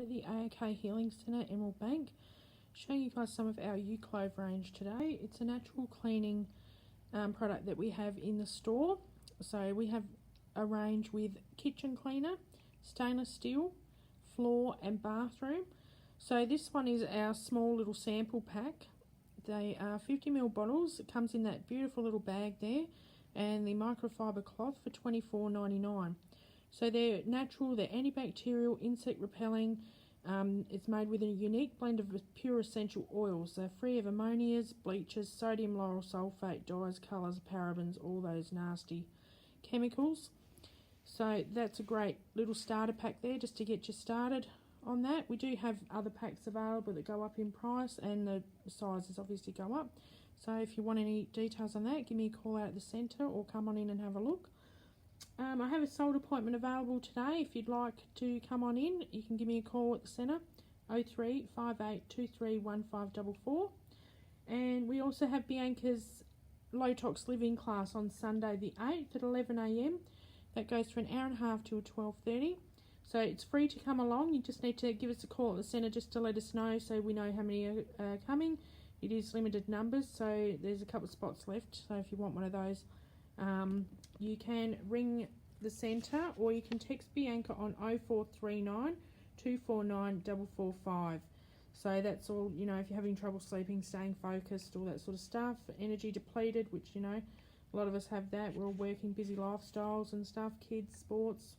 at the AOK Healing Centre, Emerald Bank, showing you guys some of our Euclove range today. It's a natural cleaning product that we have in the store. So we have a range with kitchen cleaner, stainless steel, floor and bathroom. So this one is our small little sample pack. They are 50ml bottles. It comes in that beautiful little bag there, and the microfiber cloth for $24.99. So they're natural, they're antibacterial, insect repelling. It's made with a unique blend of pure essential oils. They're free of ammonias, bleaches, sodium lauryl sulfate, dyes, colours, parabens, all those nasty chemicals. So that's a great little starter pack there just to get you started on that. We do have other packs available that go up in price, and the sizes obviously go up. So if you want any details on that, give me a call out at the centre or come on in and have a look. I have a sold appointment available today. If you'd like to come on in, you can give me a call at the centre, 03 5823 1544. And we also have Bianca's low tox living class on Sunday the 8th at 11 AM. That goes for an hour and a half till 12:30. So it's free to come along. You just need to give us a call at the centre just to let us know, so we know how many are coming. It is limited numbers, so there's a couple of spots left. So if you want one of those, you can ring the centre or you can text Bianca on 0439 249 445. So that's all, you know, if you're having trouble sleeping, staying focused, all that sort of stuff. Energy depleted, which, you know, a lot of us have that. We're all working busy lifestyles and stuff, kids, sports,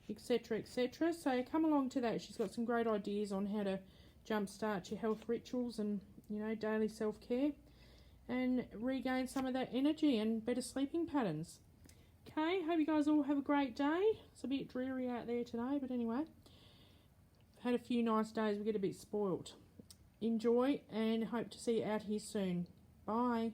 etc, etc. So come along to that. She's got some great ideas on how to jumpstart your health rituals and, you know, daily self-care, and regain some of that energy and better sleeping patterns. Okay, hope you guys all have a great day. It's a bit dreary out there today, but anyway, I've had a few nice days. We get a bit spoilt. Enjoy, and hope to see you out here soon. Bye.